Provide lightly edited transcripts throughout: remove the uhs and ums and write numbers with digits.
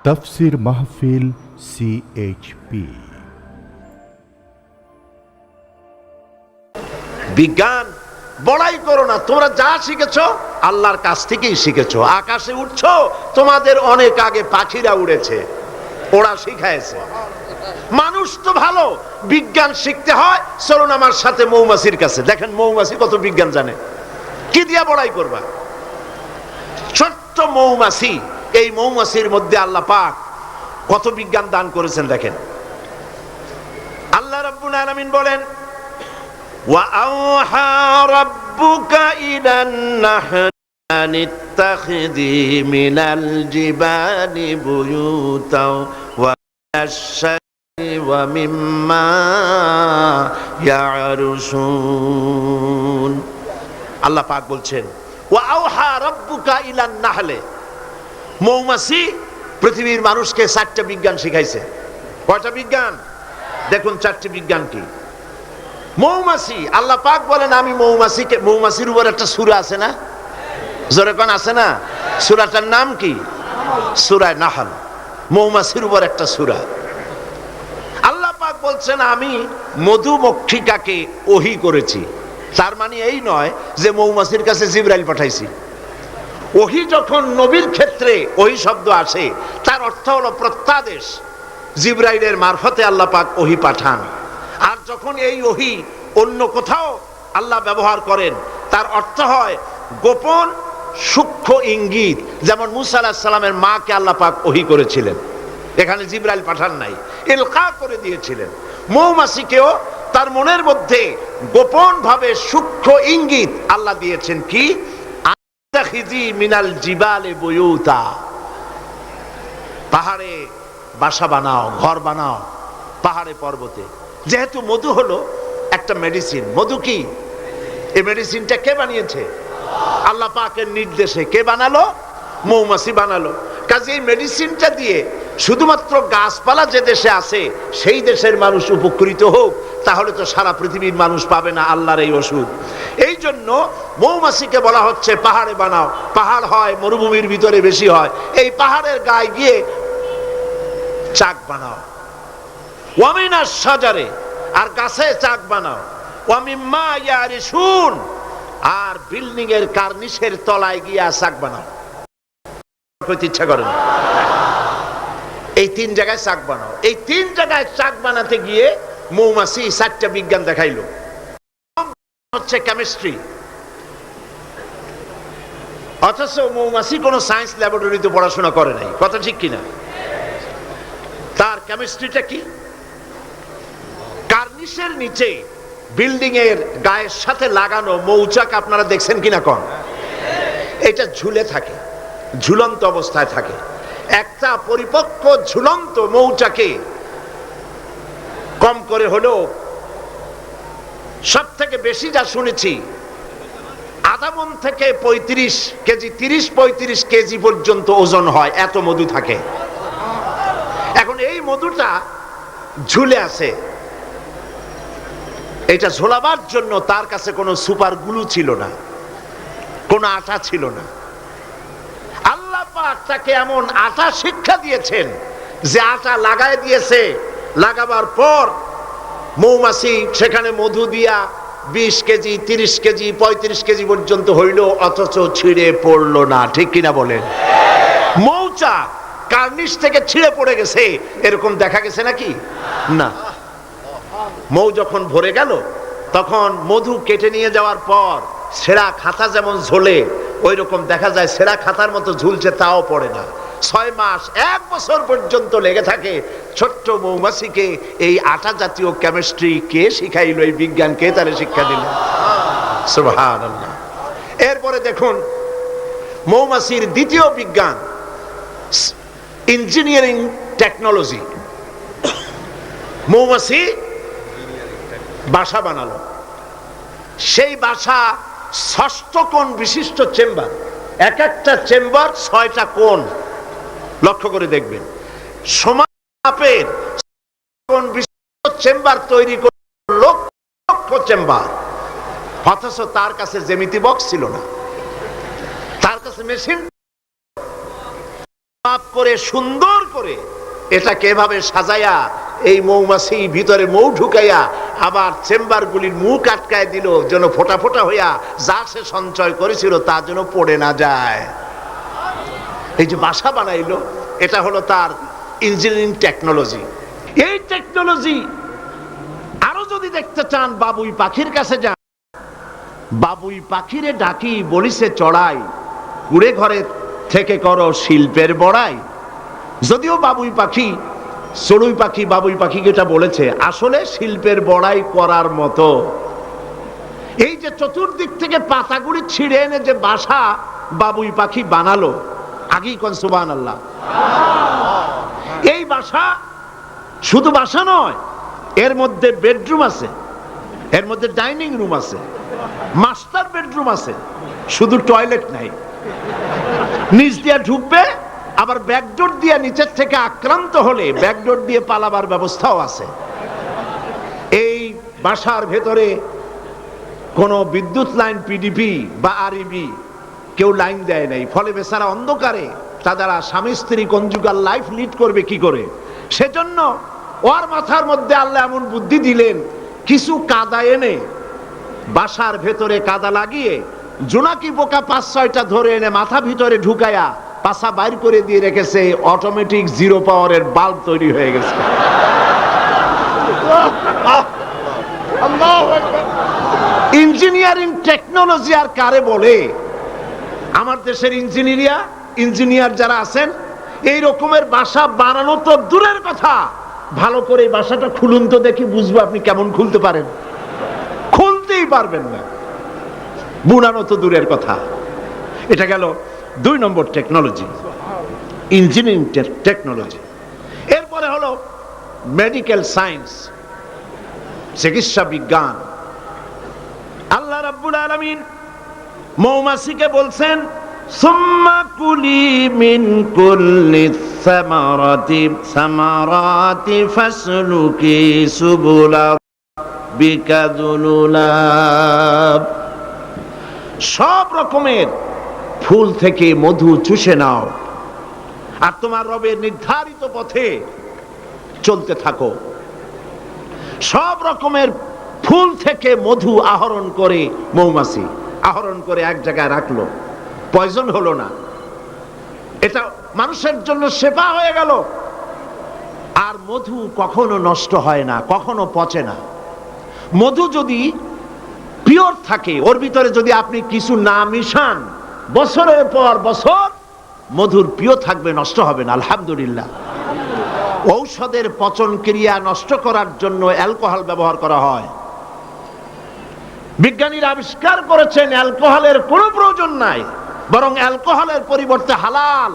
তাফসীর মাহফিল CHP। বিজ্ঞান বড়াই করো না, তোমরা যা শিখেছো আল্লাহর কাছ থেকেই শিখেছো। আকাশে উঠছো, তোমাদের অনেক আগে পাখিরা উড়েছে, ওরা শিখাইছে। মানুষ তো ভালো, বিজ্ঞান শিখতে হয়, চলুন আমার সাথে মৌমাছির কাছে। দেখেন মৌমাছি কত বিজ্ঞান জানে। কি দিয়া বড়াই করবা? ছোট্ট মৌমাছি, এই মৌমাছির মধ্যে আল্লাহ পাক কত বিজ্ঞান দান করেছেন দেখেন। আল্লাহ রাব্বুল আলামিন বলেন, وَأَوْحَى رَبُّكَ إِلَى النَّحْلِ أَنِ اتَّخِذِي مِنَ الْجِبَالِ بُيُوتًا وَمِنَ الشَّجَرِ وَمِمَّا يَعْرُشُونَ। আল্লাহ পাক বলছেন, وَأَوْحَى رَبُّكَ إِلَى النَّحْلِ। মৌমাছি পৃথিবীর মানুষকে 4টা বিজ্ঞান শিখাইছে। কয়টা বিজ্ঞান? দেখুন 4টি বিজ্ঞান কি। মৌমাছি, আল্লাহ পাক বলেন আমি মৌমাছিকে, মৌমাছির উপর একটা সূরা আছে না, জোরে কোন আছে না? সূরাটার নাম কি? সূরা নাহল। মৌমাছির উপর একটা সূরা। আল্লাহ পাক বলছেন আমি মধুমক্ষিকাকে ওহী করেছি। তার মানে এই নয় যে মৌমাছির কাছে জিবরাইল পাঠাইছি। ওহী যখন নবীর ক্ষেত্রে ওহী শব্দ আসে, তার অর্থ হলো প্রত্যাদেশ। জিবরাইলের মারফতে আল্লাহ পাক ওহী পাঠান। আর যখন এই ওহী অন্য কোথাও আল্লাহ ব্যবহার করেন, তার অর্থ হয় গোপন সূক্ষ্ম ইঙ্গিত। যেমন মুসা আলাইহিস সালামের মাকে আল্লাহ পাক ওহী করেছিলেন, এখানে জিবরাইল পাঠান নাই, ইলকা করে দিয়েছিলেন। মৌমাছিকেও তার মনের মধ্যে গোপন ভাবে সূক্ষ্ম ইঙ্গিত আল্লাহ দিয়েছেন কি, আত্তাখিজি মিনাল জিবালে বুয়ুতা, পাহাড়ে বাসা বানাও, ঘর বানাও পাহাড়ে পর্বতে। যেহেতু মধু হলো একটা মেডিসিন, মধু কি? এই মেডিসিনটা কে বানিয়েছে? আল্লাহ পাকের নির্দেশে। কে বানালো? মৌমাছি বানালো। কাজে এই মেডিসিনটা দিয়ে শুধুমাত্র গাছপালা যে দেশে আছে সেই দেশের মানুষ উপকৃত হোক, তাহলে তো সারা পৃথিবীর মানুষ পাবে না আল্লাহর এই ওষুধ। এই জন্য মৌমাছিকে বলা হচ্ছে পাহাড়ে বানাও। পাহাড় হয় মরুভূমির ভিতরে বেশি হয়, এই পাহাড়ের গায়ে গিয়ে চাক বানাও। ওয়ামিনা শাজারে, আর গাছে চাক বানাও। ওয়ামিম্মা ইয়ারিশুন, আর বিল্ডিং এর কার্নিশের তলায় গিয়া চাক বানাও। কইতে ইচ্ছা করে না? এই 3 জায়গায় চাক বানাও। এই 3 জায়গায় চাক বানাতে গিয়ে মৌমাছি 4টা বিজ্ঞান দেখাইলো। হচ্ছে কেমিস্ট্রি, অথচ মৌমাছি কোনো সায়েন্স ল্যাবরেটরিতে পড়াশোনা করে নাই। কথা ঠিক কিনা? তার কেমিস্ট্রিটা কি? কার্নিশের নিচে বিল্ডিং এর গায়ের সাথে লাগানো মৌচাক আপনারা দেখছেন কিনা কোন? এটা ঝুলে থাকে, ঝুলন্ত অবস্থায় থাকে। একটা পরিপক্ক ঝুলন্ত মৌচাকে কম করে হলেও সব থেকে বেশি যা শুনেছি আধা মণ থেকে 35 কেজি, 30-35 কেজি পর্যন্ত ওজন হয়, এত মধু থাকে। এখন এই মধুটা ঝুলে আছে, এটা ঝোলাবার জন্য তার কাছে কোনো সুপার গ্লু ছিল না, কোনো আটা ছিল না। আল্লাহ পাক তাকে এমন আটা শিক্ষা দিয়েছেন যে আটা লাগায় দিয়েছে, লাগাবার পর মৌমাছি সেখানে মধু দিয়া 20 কেজি, 30 কেজি, 35 কেজি পর্যন্ত হইল, অথচ ছিঁড়ে পড়লো না। ঠিক কিনা বলেন? মৌচাক কার্নিশ থেকে ছিঁড়ে পড়ে গেছে এরকম দেখা গেছে নাকি? না। মৌ যখন ভরে গেল, তখন মধু কেটে নিয়ে যাওয়ার পর সেরা খাতা যেমন ঝোলে, ওই রকম দেখা যায় সেরা খাতার মতো ঝুলছে, তাও পড়ে না। 6 মাস 1 বছর পর্যন্ত লেগে থাকে। ছোট্ট মৌমাছিকে এই আটা জাতীয় কেমিস্ট্রি কে শিখাইল? এই বিজ্ঞান কে তারে শিক্ষা দিল? সুবহানাল্লাহ। এরপরে দেখুন মৌমাছির দ্বিতীয় বিজ্ঞান, ইঞ্জিনিয়ারিং টেকনোলজি। মৌমাছি বাসা বানালো, সেই বাসা 6 কোণ বিশিষ্ট চেম্বার, এক একটা চেম্বার 6টা কোণ। লক্ষ্য করে দেখবেন, সমান মাপের কোণ বিশিষ্ট চেম্বার তৈরি করে লক্ষ লক্ষ চেম্বার। অথচ তার কাছে জ্যামিতি বক্স ছিল না, তার কাছে মেশিন মাপ করে সুন্দর করে এটাকে এভাবে সাজাইয়া এই মৌমাছি ভিতরে মৌ ঢুকাইয়া আবার চেম্বারগুলির মুখ আটকায় দিল, যেন ফোটা ফোটা হইয়া যা সে সঞ্চয় করেছিল তা যেন পড়ে না যায়। এই যে বাসা বানাইলো, এটা হলো তার ইঞ্জিনিয়ারিং টেকনোলজি। এই টেকনোলজি আরো যদি দেখতে চান, বাবুই পাখির কাছে যান। বাবুই পাখিরে ডাকি বলিছে চড়াই, কুড়ে ঘরে থেকে করো শিল্পের বড়াই। যদিও বাবুই পাখি, চড়ুই পাখি বাবুই পাখিকে এটা বলেছে, আসলে শিল্পের বড়াই করার মতো। এই যে চতুর্দিক থেকে পাতাগুলি ছিঁড়ে এনে যে বাসা বাবুই পাখি বানালো, আগেই কোন সুবহানাল্লাহ। এই বাসা শুধু বাসা নয়, এর মধ্যে বেডরুম আছে, এর মধ্যে ডাইনিং রুম আছে, মাস্টার বেডরুম আছে, শুধু টয়লেট নাই। নিচ দিয়ে ঢুকবে, আবার ব্যাকডোর দিয়ে নিচের থেকে আক্রান্ত হলে ব্যাকডোর দিয়ে পালাবার ব্যবস্থাও আছে। এই বাসার ভেতরে কোনো বিদ্যুৎ লাইন পিডিপি বা আরইবি কেউ লাইন দেয় নাই, ফলে বেচারা অন্ধকারে তারা স্বামী স্ত্রী কনজুগাল লাইফ লিড করবে কি করে। সেজন্য ওর মাথার মধ্যে আল্লাহ এমন বুদ্ধি দিলেন, কিছু কাদা এনে বাসার ভেতরে কাদা লাগিয়ে জোনাকি পোকা 5-6টা ধরে এনে মাথা ভিতরে ঢুকায়া পাছা বাইর করে দিয়ে রেখেছে। অটোমেটিক জিরো পাওয়ারের বাল্ব তৈরি হয়ে গেছে। ইঞ্জিনিয়ারিং টেকনোলজি আর কারে বলে? আমার দেশের ইঞ্জিনিয়ার যারা আছেন, এই রকমের বাসা বানানো তো দূরের কথা, ভালো করে বাসাটা খুলুন তো দেখি, বুঝবো আপনি কেমন খুলতে পারেন। খুলতেই পারবেন না, বুনানো তো দূরের কথা। এটা গেল 2 নম্বর টেকনোলজি, ইঞ্জিনিয়ারিং টেকনোলজি। এরপরে হলো মেডিকেল সায়েন্স, চিকিৎসা বিজ্ঞান। আল্লাহ রাব্বুল আলামিন মৌমাছিকে বলছেন, সুম্মা কুলি মিন কুল্লি সামারাতি ফাসলুকি সুবুলা বিকা যুলুলাব। সব রকমের ফুল থেকে মধু চুষে নাও আর তোমার রবের নির্ধারিত পথে চলতে থাকো। সব রকমের ফুল থেকে মধু আহরণ করে মৌমাছি আহরণ করে এক জায়গায় রাখলো, পয়জন হলো না, এটা মানুষের জন্য সেবা হয়ে গেল। আর মধু কখনো নষ্ট হয় না, কখনো পচে না। মধু যদি পিওর থাকে, ওর ভিতরে যদি আপনি কিছু না মিশান, বছরের পর বছর মধুর পিও থাকবে, নষ্ট হবে না। আলহামদুলিল্লাহ। ঔষধের পচন ক্রিয়া নষ্ট করার জন্য অ্যালকোহল ব্যবহার করা হয়। বিজ্ঞানীরা আবিষ্কার করেছেন অ্যালকোহলের কোনো প্রয়োজন নাই, বরং অ্যালকোহলের পরিবর্তে হালাল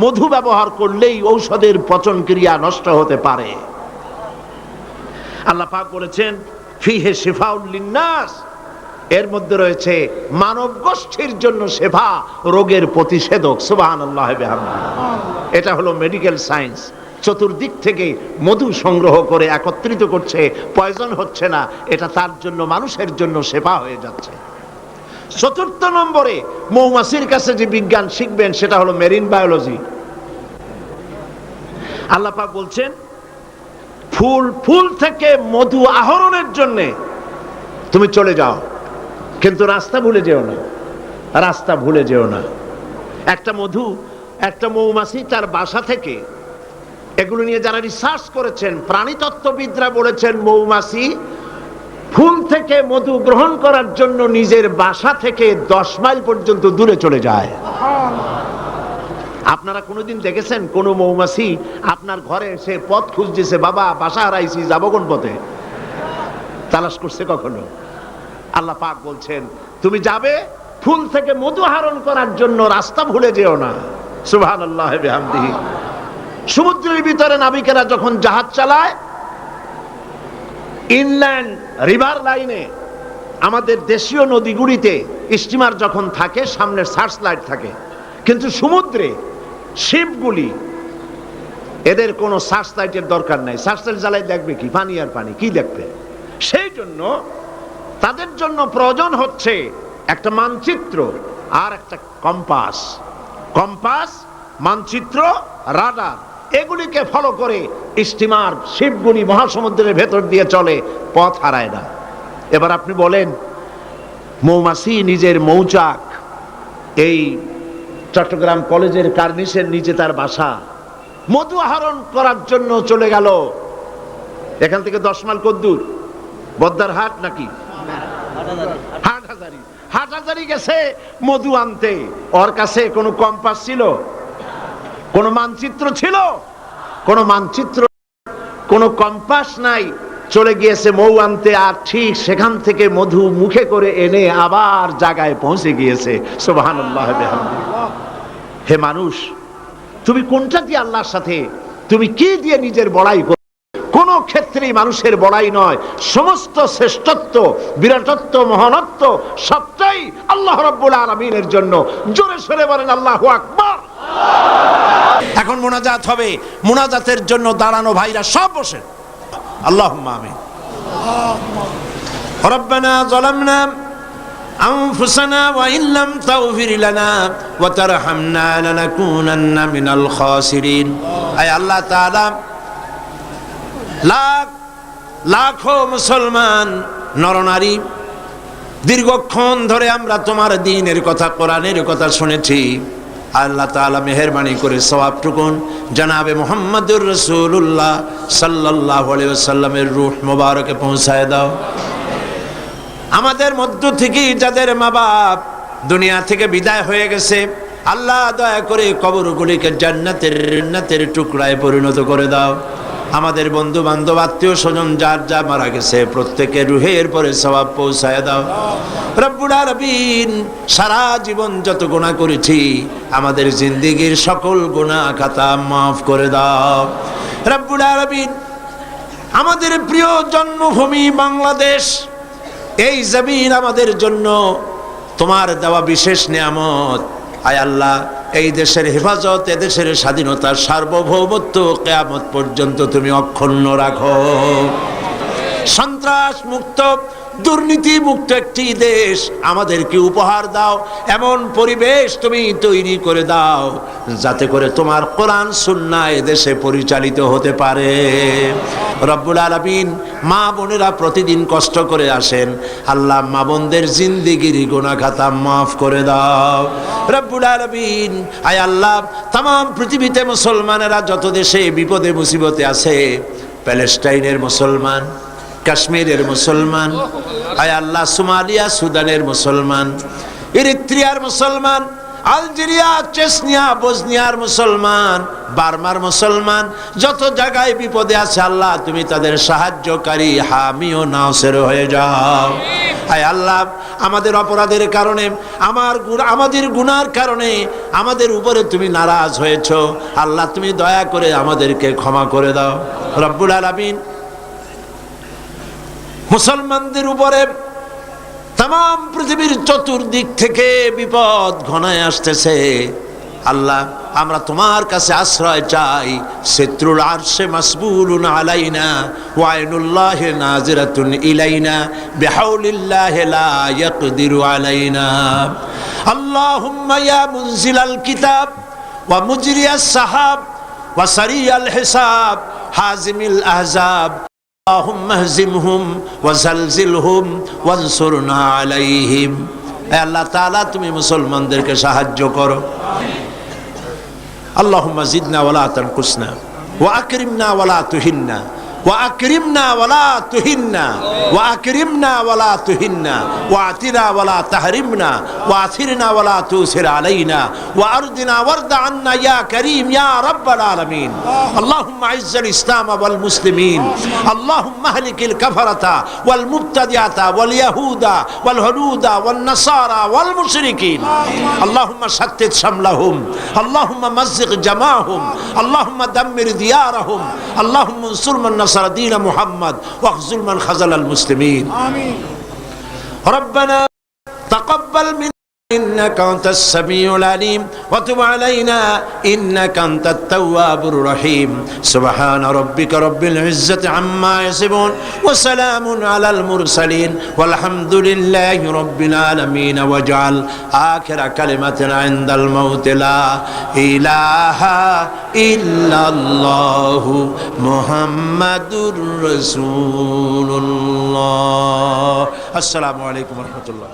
মধু ব্যবহার করলেই ঔষধের পচন ক্রিয়া নষ্ট হতে পারে। আল্লাহ পাক বলেছেন, ফিহে শিফাউল লিন্নাস, এর মধ্যে রয়েছে মানব গোষ্ঠীর জন্য সেবা, রোগের প্রতিষেধক। সুবহানাল্লাহ বিহামদিহি। এটা হলো মেডিকেল সায়েন্স। চতুর্দিক থেকে মধু সংগ্রহ করে একত্রিত করছে, পয়জন হচ্ছে না, এটা তার জন্য, মানুষের জন্য সেবা হয়ে যাচ্ছে। 4র্থ নম্বরে মৌমাছির কাছে যে বিজ্ঞান শিখবেন সেটা হলো মেরিন বায়োলজি। আল্লাহ পাক বলছেন, ফুল থেকে মধু আহরণের জন্য তুমি চলে যাও, কিন্তু রাস্তা ভুলে যেও না, রাস্তা ভুলে যেও না। একটা মৌমাছি তার বাসা থেকে, এগুলো নিয়ে যারা রিসার্চ করেছেন, প্রাণীতত্ত্ববিদরা বলেছেন, মৌমাছি ফুল থেকে মধু গ্রহণ করার জন্য নিজের বাসা থেকে 10 মাইল পর্যন্ত দূরে চলে যায়। আপনারা কোনোদিন দেখেছেন কোন মৌমাছি আপনার ঘরে এসে পথ খুঁজতেছে, বাবা বাসা হারাইছি, যাবো কোন পথে? তালাশ করছে কখনো? আল্লাহ পাক বলছেন, তুমি যাবে ফুল থেকে মধু আহরণ করার জন্য, রাস্তা ভুলে যেও না। সুবহানাল্লাহ বিহামদিহি। সমুদ্রের ভিতরে নাবিকেরা যখন জাহাজ চালায়, ইনল্যান্ড রিভার লাইনে, আমাদের দেশীয় নদীগুলিতে স্টিমার যখন থাকে সামনে সার্চ লাইট থাকে, কিন্তু সমুদ্রে শিপগুলি, এদের কোনো সার্চ লাইটের দরকার নাই। সার্চ লাইট জ্বালাই দেখবে কি? পানি আর পানি, কি দেখবে? সেই জন্য তাদের জন্য প্রয়োজন হচ্ছে একটা মানচিত্র আর একটা কম্পাস। কম্পাস মানচিত্র, রাডার, এগুলিকে ফলো করে স্টিমার শিপগুলি মহাসমুদ্রের ভেতর দিয়ে চলে, পথ হারায় না। এবার আপনি বলেন, মৌমাছি নিজের মৌচাক, এই চট্টগ্রাম কলেজের কার্নিসের নিচে তার বাসা, মধু আহরণ করার জন্য চলে গেল। এখান থেকে 10 মাইল কদ্দূর? বদ্দার হাট নাকি হাটহাজারী? হাটহাজারী গেছে মধু আনতে। ওর কাছে কোনো কম্পাস ছিল? কোনো মানচিত্র ছিল? কোনো মানচিত্র, কোনো কম্পাস নাই। চলে গিয়েছে মৌ আনতে, আর ঠিক সেখান থেকে মধু মুখে করে এনে আবার জায়গায় পৌঁছে গিয়েছে। সুবহানাল্লাহ বিহামদিহি। হে মানুষ, তুমি কোনটা দিয়ে আল্লাহর সাথে, তুমি কি দিয়ে নিজের বড়াই করো? কোন ক্ষেত্রেই মানুষের বড়াই নয়, সমস্ত শ্রেষ্ঠত্ব, বিরাটত্ব, মহানত্ব সবটাই আল্লাহ রাব্বুল আলামিনের জন্য। জোরে সরে বলেন আল্লাহু আকবার। এখন মুনাজাত হবে, মুনাজাতের জন্য দাঁড়ানো ভাইরা সব বসে। আল্লাহুম্মা আমিন। রব্বানা যালামনা আনফুসানা ওয়া ইন লাম তাগফির লানা ওয়া তারহামনা লানাকুনান্না মিনাল খাসিরিন। আয় আল্লাহ তাআলা, লাখ লাখো মুসলমান নরনারী দীর্ঘক্ষণ ধরে আমরা তোমার দ্বীনের কথা, কোরআনের কথা শুনেছি। আল্লাহ তাআলা মেহেরবানি করে সওয়াবটুকুন জনাবে মুহাম্মদুর রাসূলুল্লাহ সাল্লাল্লাহু আলাইহি ওয়াসাল্লামের রূহ মুবারকে পৌঁছায় দাও। আমাদের মধ্য থেকে যাদের মা বাপ দুনিয়া থেকে বিদায় হয়ে গেছে, আল্লাহ দয়া করে কবরগুলিকে জান্নাতের টুকরায় পরিণত করে দাও। আমাদের বন্ধু বান্ধব, আত্মীয় স্বজন যার যা মারা গেছে, প্রত্যেকের রুহের পরে সওয়াব পৌঁছায় দাও। রব্বুল আলামিন, সারা জীবন যত গুনাহ করেছি, আমাদের জিন্দেগীর সকল গুনাহ খাতা মাফ করে দাও। রব্বুল আলামিন, আমাদের প্রিয় জন্মভূমি বাংলাদেশ, এই জমিন আমাদের জন্য তোমার দেওয়া বিশেষ নিয়ামত। আয় আল্লাহ, এই দেশের হেফাজত, এদেশের স্বাধীনতা, সার্বভৌমত্ব কিয়ামত পর্যন্ত তুমি অক্ষুণ্ণ রাখো। সন্ত্রাস মুক্ত, দুর্নীতি মুক্ত একটি দেশ আমাদেরকে উপহার দাও। এমন পরিবেশ তুমি তৈরি করে দাও যাতে করে তোমার কোরআন সুন্নাহ এদেশে পরিচালিত হতে পারে। রব্বুল আলামিন, মা বোনেরা প্রতিদিন কষ্ট করে আসেন, আল্লাহ মা বোনদের জিন্দেগির গুনাহ খাতা মাফ করে দাও। রব্বুল আলামিন, আয় আল্লাহ, তাম পৃথিবীতে মুসলমানেরা যত দেশে বিপদে মুসিবতে আছে, প্যালেস্টাইনের মুসলমান, কাশ্মীরের মুসলমান, আয় আল্লাহ, সোমালিয়া সুদানের মুসলমান, ইরিত্রিয়ার মুসলমান, আলজেরিয়া, চেচনিয়া, বসনিয়ার মুসলমান, বার্মার মুসলমান, যত জায়গায় বিপদে আছে আল্লাহ তুমি তাদের সাহায্যকারী, হামি ও নাসির হয়ে যাও। আয় আল্লাহ, আমাদের অপরাধের কারণে, আমাদের গুনার কারণে আমাদের উপরে তুমি নারাজ হয়েছো, আল্লাহ তুমি দয়া করে আমাদেরকে ক্ষমা করে দাও। রব্বুল আলামিন, মুসলমানদের উপরে তাম পৃথিবীর চতুর্দিক থেকে বিপদ ঘনায় আসতেছে। আল্লাহ, আমরা তোমার কাছে আশ্রয় চাই। শত্রুল আরশে মাসবুলুন আলাইনা ওয়া আইনুল্লাহি নাজিরাতুন ইলাইনা বিহাউলিল্লাহি লা ইয়াকদিরু আলাইনা। আল্লাহুম্মা ইয়া মুনজিলাল কিতাব ওয়া মুজরিয়াস সাহাব ওয়া সারিয়াল হিসাব হাজিমিল আহজাব, আল্লাহুম্মা হজিমহুম ওয়া জালজিলহুম ওয়ানসুরনা আলাইহিম। হে আল্লাহ তাআলা, তুমি মুসলমানদেরকে সাহায্য করো। আল্লাহুম্মা জিদনা ওয়া লা তানকুসনা ওয়া আকরিমনা ওয়া লা তুহিন্না ওয়া আকরিমনা ওয়া লা তুহিন্না ওয়া আকরিমনা ওয়া লা তুহিন্না ওয়া আতিনা ওয়া লা তাহরিমনা ওয়া আথিরনা ওয়া লা তুসির আলাইনা ওয়া আরদিনা ওয়ারদা আন্না ইয়া করিম ইয়া রাব্বাল আলামিন। আল্লাহুম্মা আইজ্জাল ইসলাম ওয়াল মুসলিমিন, আল্লাহুম্মা আহলিকিল কাফারাতা ওয়াল মুবতাদিআতা ওয়াল ইয়াহুদা ওয়াল হুনুদা ওয়ান নাসারা ওয়াল মুশরিকিন। আল্লাহুম্মা শাত্তিত শামলাহুম, আল্লাহুম্মা মাযজিগ জামাআহুম, আল্লাহুম্মা দাম্মির দিয়ারাহুম, আল্লাহুম্মা আনসুর মান নাসারা দীন মুহাম্মদ ওয়াখযুল মান খাযালাল মুসলিমিন। আমিন। রব্বানা তাকাব্বাল মিন إنك أنت السميع العليم وتب علينا إنك أنت التواب الرحيم سبحان ربك رب العزة عما يصفون وسلام على المرسلين والحمد لله رب العالمين واجعل آخر كلمتنا عند الموت لا إله إلا الله محمد رسول الله. السلام عليكم ورحمة الله.